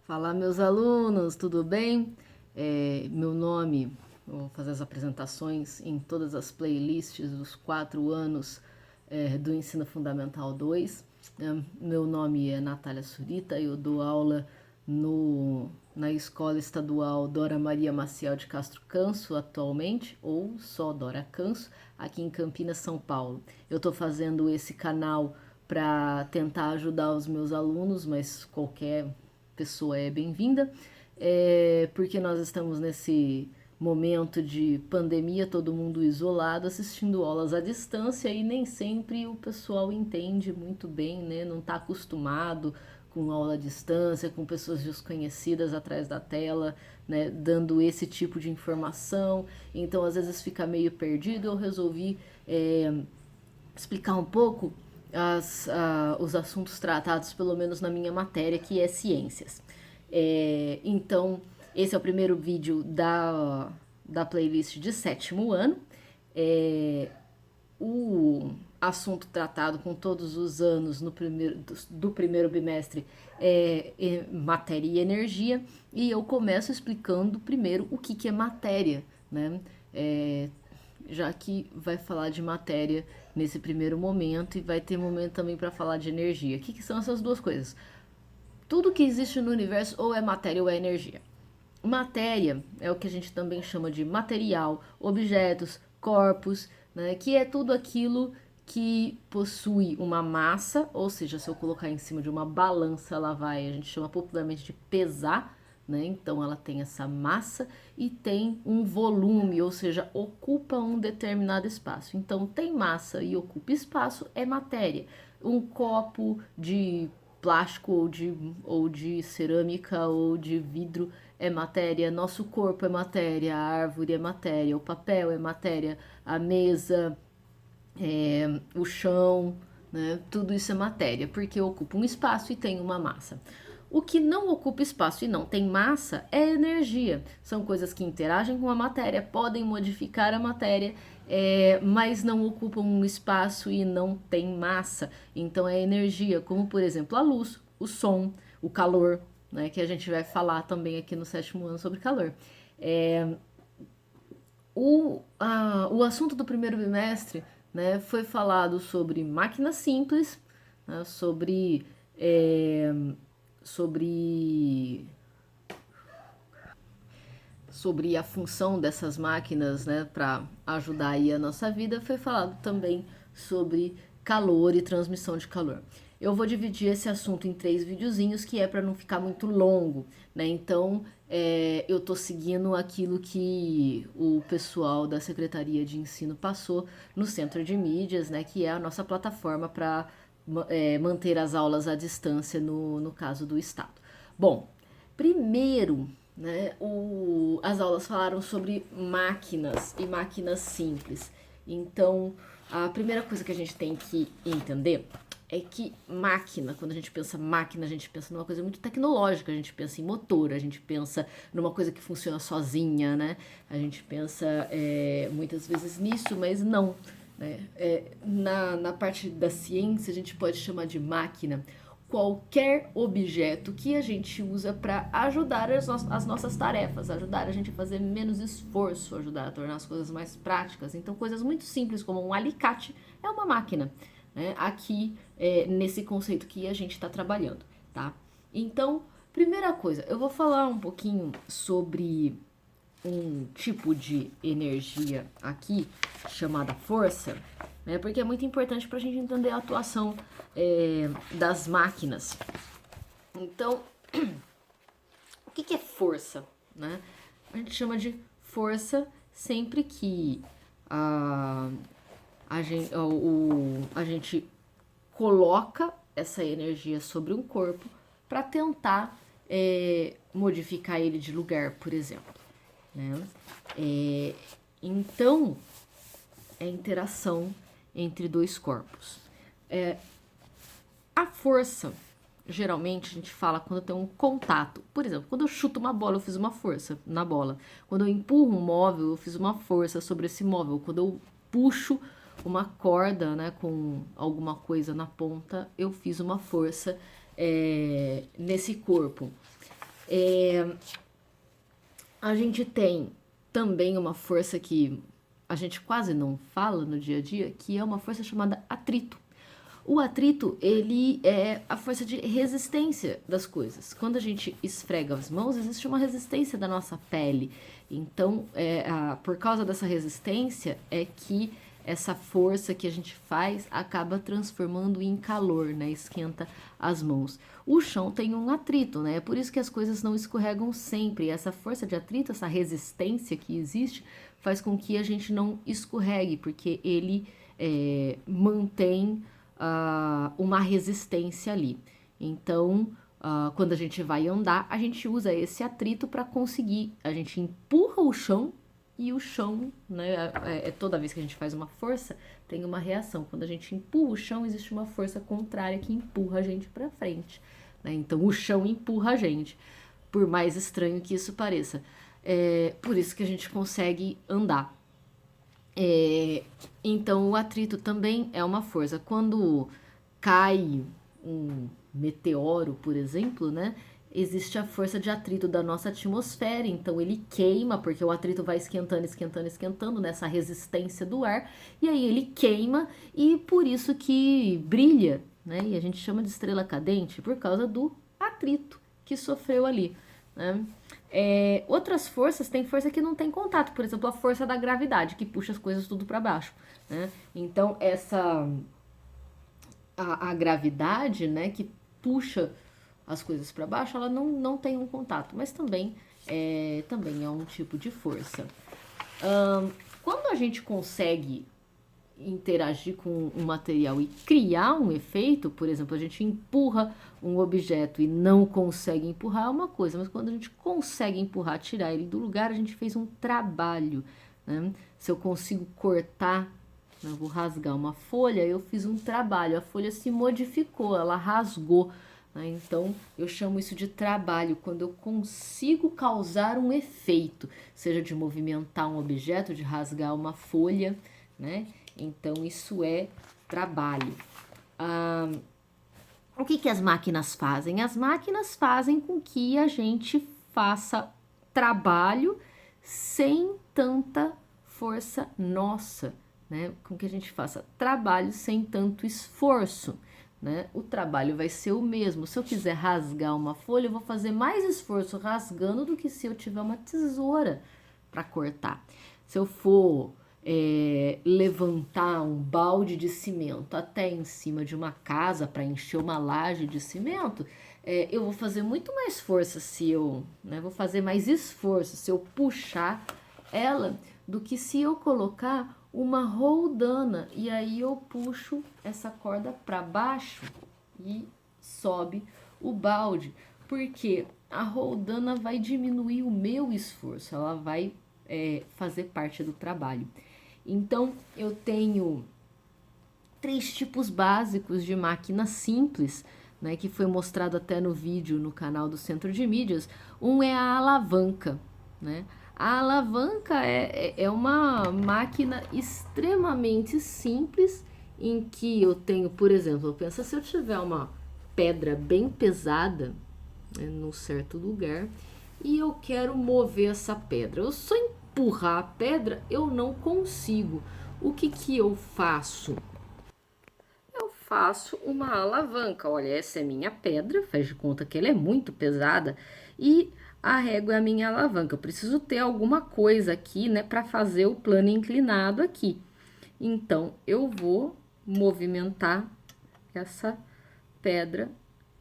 Fala, meus alunos, tudo bem? Meu nome, eu vou fazer as apresentações em todas as playlists dos 4 anos do Ensino Fundamental 2. Meu nome é Natália Surita, eu dou aula na Escola Estadual Dora Maria Maciel de Castro Canso atualmente, ou só Dora Canso, aqui em Campinas, São Paulo. Eu estou fazendo esse canal para tentar ajudar os meus alunos, mas qualquer pessoa é bem-vinda, porque nós estamos nesse momento de pandemia, todo mundo isolado, assistindo aulas à distância e nem sempre o pessoal entende muito bem, né? Não está acostumado com aula à distância, com pessoas desconhecidas atrás da tela, né? Dando esse tipo de informação, então às vezes fica meio perdido. Eu resolvi explicar um pouco os assuntos tratados, pelo menos na minha matéria, que é ciências. Então, esse é o primeiro vídeo da playlist de 7º ano. O assunto tratado com todos os anos do primeiro bimestre é matéria e energia, e eu começo explicando primeiro o que é matéria, né? Já que vai falar de matéria nesse primeiro momento e vai ter momento também para falar de energia. O que são essas duas coisas? Tudo que existe no universo ou é matéria ou é energia. Matéria é o que a gente também chama de material, objetos, corpos, né, que é tudo aquilo que possui uma massa, ou seja, se eu colocar em cima de uma balança, ela vai, a gente chama popularmente de pesar, né? Então ela tem essa massa e tem um volume, ou seja, ocupa um determinado espaço. Então tem massa e ocupa espaço, é matéria. Um copo de plástico ou de cerâmica ou de vidro é matéria, nosso corpo é matéria, a árvore é matéria, o papel é matéria, a mesa, o chão, né? Tudo isso é matéria, porque ocupa um espaço e tem uma massa. O que não ocupa espaço e não tem massa é energia. São coisas que interagem com a matéria, podem modificar a matéria, mas não ocupam um espaço e não tem massa. Então é energia, como por exemplo a luz, o som, o calor, né, que a gente vai falar também aqui no 7º ano sobre calor. O assunto do primeiro bimestre, né, foi falado sobre máquinas simples, né, é, sobre, sobre a função dessas máquinas, né, para ajudar aí a nossa vida. Foi falado também sobre calor e transmissão de calor. Eu vou dividir esse assunto em 3 videozinhos, que é para não ficar muito longo, né? Então, eu tô seguindo aquilo que o pessoal da Secretaria de Ensino passou no Centro de Mídias, né? Que é a nossa plataforma para manter as aulas à distância no caso do Estado. Bom, primeiro, né, as aulas falaram sobre máquinas e máquinas simples. Então, a primeira coisa que a gente tem que entender é que máquina, quando a gente pensa máquina, a gente pensa numa coisa muito tecnológica, a gente pensa em motor, a gente pensa numa coisa que funciona sozinha, né? A gente pensa muitas vezes nisso, mas não. Né? Na parte da ciência, a gente pode chamar de máquina qualquer objeto que a gente usa para ajudar as nossas tarefas, ajudar a gente a fazer menos esforço, ajudar a tornar as coisas mais práticas. Então, coisas muito simples como um alicate é uma máquina, né? Aqui, nesse conceito que a gente está trabalhando, tá? Então, primeira coisa, eu vou falar um pouquinho sobre um tipo de energia aqui chamada força, né? Porque é muito importante para a gente entender a atuação das máquinas. Então, o que é força, né? A gente chama de força sempre que a gente coloca essa energia sobre um corpo para tentar modificar ele de lugar, por exemplo. Né? Então, é a interação entre dois corpos. A força, geralmente a gente fala quando tem um contato. Por exemplo, quando eu chuto uma bola, eu fiz uma força na bola. Quando eu empurro um móvel, eu fiz uma força sobre esse móvel. Quando eu puxo uma corda, né, com alguma coisa na ponta, eu fiz uma força nesse corpo. A gente tem também uma força que a gente quase não fala no dia a dia, que é uma força chamada atrito. O atrito, ele é a força de resistência das coisas. Quando a gente esfrega as mãos, existe uma resistência da nossa pele. Então, por causa dessa resistência, é que essa força que a gente faz acaba transformando em calor, né? Esquenta as mãos. O chão tem um atrito, né? É por isso que as coisas não escorregam sempre. Essa força de atrito, essa resistência que existe, faz com que a gente não escorregue, porque ele mantém uma resistência ali. Então, quando a gente vai andar, a gente usa esse atrito para conseguir. A gente empurra o chão e o chão, né? Toda vez que a gente faz uma força, tem uma reação. Quando a gente empurra o chão, existe uma força contrária que empurra a gente para frente, né? Então, o chão empurra a gente, por mais estranho que isso pareça. Por isso que a gente consegue andar. Então, o atrito também é uma força. Quando cai um meteoro, por exemplo, né? Existe a força de atrito da nossa atmosfera, então ele queima, porque o atrito vai esquentando, esquentando, esquentando nessa resistência do ar, e aí ele queima, e por isso que brilha, né? E a gente chama de estrela cadente, por causa do atrito que sofreu ali, né? Outras forças, tem força que não tem contato, por exemplo, a força da gravidade, que puxa as coisas tudo para baixo, né? Então, a gravidade, né, que puxa as coisas para baixo, ela não tem um contato, mas também é um tipo de força. Quando a gente consegue interagir com um material e criar um efeito, por exemplo, a gente empurra um objeto e não consegue empurrar, é uma coisa, mas quando a gente consegue empurrar, tirar ele do lugar, a gente fez um trabalho, né? Se eu consigo cortar, eu vou rasgar uma folha, eu fiz um trabalho, a folha se modificou, ela rasgou. Então, eu chamo isso de trabalho, quando eu consigo causar um efeito, seja de movimentar um objeto, de rasgar uma folha, né? Então, isso é trabalho. O que as máquinas fazem? As máquinas fazem com que a gente faça trabalho sem tanta força nossa, né? Com que a gente faça trabalho sem tanto esforço. Né? O trabalho vai ser o mesmo. Se eu quiser rasgar uma folha, eu vou fazer mais esforço rasgando do que se eu tiver uma tesoura para cortar. Se eu for levantar um balde de cimento até em cima de uma casa para encher uma laje de cimento, eu vou fazer muito mais força vou fazer mais esforço se eu puxar ela do que se eu colocar uma roldana e aí eu puxo essa corda para baixo e sobe o balde, porque a roldana vai diminuir o meu esforço, ela vai fazer parte do trabalho. Então, eu tenho 3 tipos básicos de máquina simples, né, que foi mostrado até no vídeo no canal do Centro de Mídias. Um é a alavanca, né? A alavanca é uma máquina extremamente simples em que eu tenho, por exemplo, pensa se eu tiver uma pedra bem pesada, né, num certo lugar e eu quero mover essa pedra. Eu só empurrar a pedra, eu não consigo. O que eu faço? Eu faço uma alavanca. Olha, essa é minha pedra, faz de conta que ela é muito pesada e a régua é a minha alavanca. Eu preciso ter alguma coisa aqui, né, para fazer o plano inclinado aqui. Então, eu vou movimentar essa pedra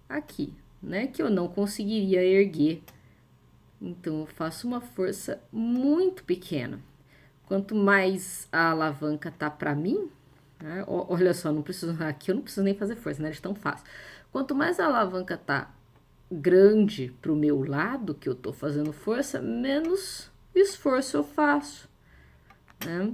aqui, né, que eu não conseguiria erguer. Então, eu faço uma força muito pequena. Quanto mais a alavanca tá para mim, né, olha só, aqui eu não preciso nem fazer força, né, de tão fácil. Quanto mais a alavanca tá grande para o meu lado, que eu tô fazendo força, menos esforço eu faço, né?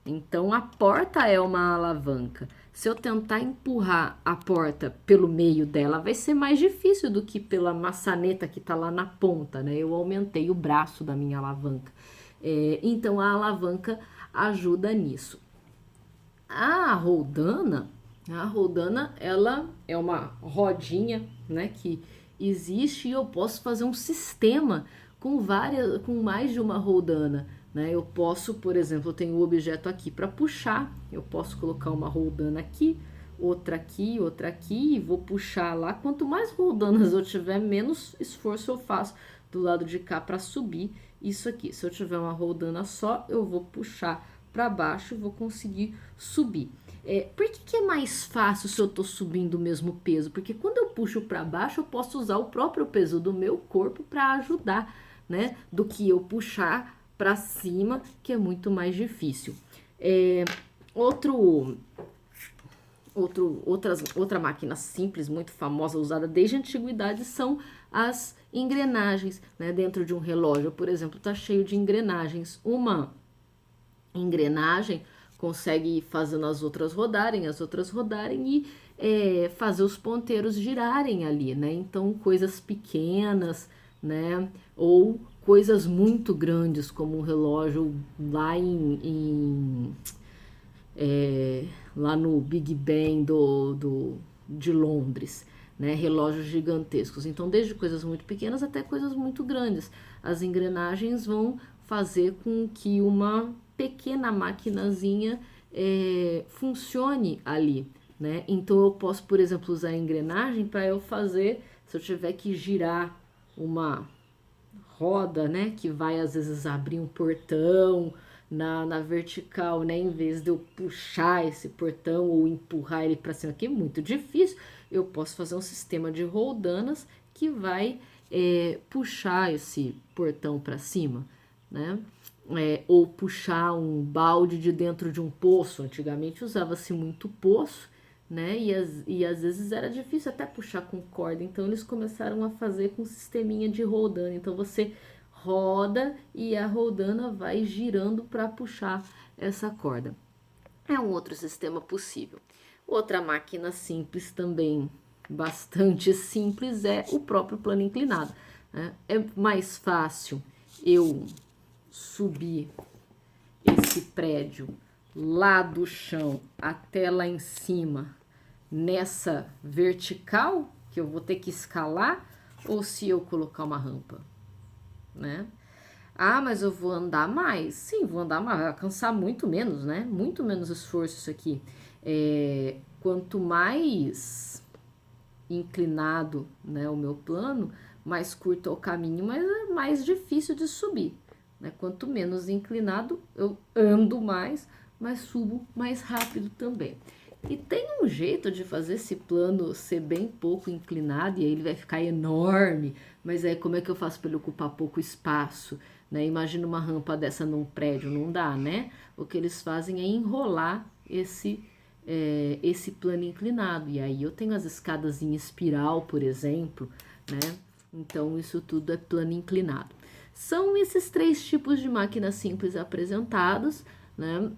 Então, a porta é uma alavanca. Se eu tentar empurrar a porta pelo meio dela, vai ser mais difícil do que pela maçaneta que tá lá na ponta, né? Eu aumentei o braço da minha alavanca. Então, a alavanca ajuda nisso. A roldana, ela é uma rodinha, né, que existe e eu posso fazer um sistema com mais de uma roldana, né? Eu posso, por exemplo, eu tenho o objeto aqui para puxar, eu posso colocar uma roldana aqui, outra aqui e vou puxar lá. Quanto mais roldanas eu tiver, menos esforço eu faço do lado de cá para subir isso aqui. Se eu tiver uma roldana só, eu vou puxar para baixo e vou conseguir subir. Por que é mais fácil se eu estou subindo o mesmo peso? Porque quando eu puxo para baixo, eu posso usar o próprio peso do meu corpo para ajudar, né? Do que eu puxar para cima, que é muito mais difícil. Outra máquina simples, muito famosa, usada desde a antiguidade, são as engrenagens, né? Dentro de um relógio, por exemplo, está cheio de engrenagens. Uma engrenagem consegue ir fazendo as outras rodarem e fazer os ponteiros girarem ali, né? Então, coisas pequenas, né? Ou coisas muito grandes, como um relógio lá lá no Big Ben de Londres, né? Relógios gigantescos. Então, desde coisas muito pequenas até coisas muito grandes. As engrenagens vão fazer com que uma pequena maquinazinha funcione ali, né? Então, eu posso, por exemplo, usar a engrenagem para eu fazer, se eu tiver que girar uma roda, né, que vai às vezes abrir um portão na vertical, né, em vez de eu puxar esse portão ou empurrar ele para cima, que é muito difícil, eu posso fazer um sistema de roldanas que vai puxar esse portão para cima, né, ou puxar um balde de dentro de um poço. Antigamente usava-se muito poço, né? E às vezes era difícil até puxar com corda, então eles começaram a fazer com um sisteminha de roldana. Então você roda e a roldana vai girando para puxar essa corda. É um outro sistema possível. Outra máquina simples também, bastante simples, é o próprio plano inclinado, né? É mais fácil eu subir esse prédio lá do chão até lá em cima nessa vertical que eu vou ter que escalar, ou se eu colocar uma rampa, né? Ah, mas eu vou andar mais. Sim, vou andar mais, vai cansar muito menos, né? Muito menos esforço isso aqui. Quanto mais inclinado, né, o meu plano, mais curto é o caminho, mas é mais difícil de subir, né? Quanto menos inclinado eu ando mais, mas subo mais rápido também. E tem um jeito de fazer esse plano ser bem pouco inclinado, e aí ele vai ficar enorme, mas aí como é que eu faço para ele ocupar pouco espaço, né? Imagina uma rampa dessa num prédio, não dá, né? O que eles fazem é enrolar esse plano inclinado, e aí eu tenho as escadas em espiral, por exemplo, né? Então isso tudo é plano inclinado. São esses 3 tipos de máquinas simples apresentados, né?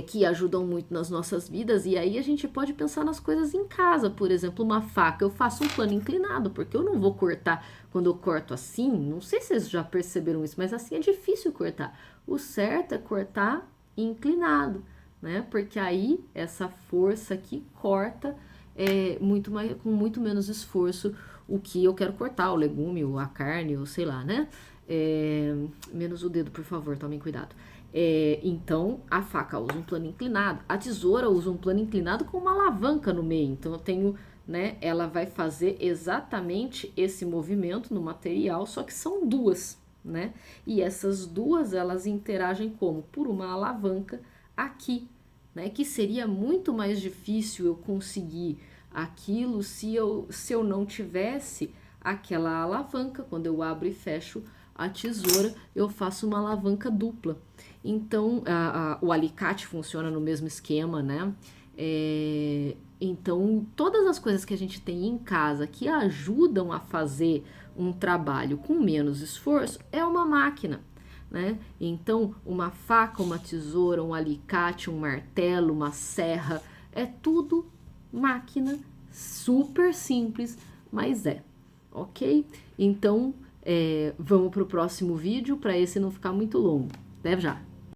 Que ajudam muito nas nossas vidas, e aí a gente pode pensar nas coisas em casa. Por exemplo, uma faca, eu faço um plano inclinado, porque eu não vou cortar, quando eu corto assim, não sei se vocês já perceberam isso, mas assim é difícil cortar. O certo é cortar inclinado, né? Porque aí essa força aqui corta com muito menos esforço o que eu quero cortar, o legume, ou a carne, ou sei lá, né? Menos o dedo, por favor, tomem cuidado. Então, a faca usa um plano inclinado, a tesoura usa um plano inclinado com uma alavanca no meio. Então, eu tenho, né, ela vai fazer exatamente esse movimento no material, só que são duas, né? E essas duas, elas interagem como? Por uma alavanca aqui, né? Que seria muito mais difícil eu conseguir aquilo se eu não tivesse aquela alavanca. Quando eu abro e fecho a tesoura, eu faço uma alavanca dupla. Então, o alicate funciona no mesmo esquema, né? Então, todas as coisas que a gente tem em casa que ajudam a fazer um trabalho com menos esforço é uma máquina, né? Então, uma faca, uma tesoura, um alicate, um martelo, uma serra, é tudo máquina, super simples, mas ok? Então, vamos para o próximo vídeo, para esse não ficar muito longo. Até já!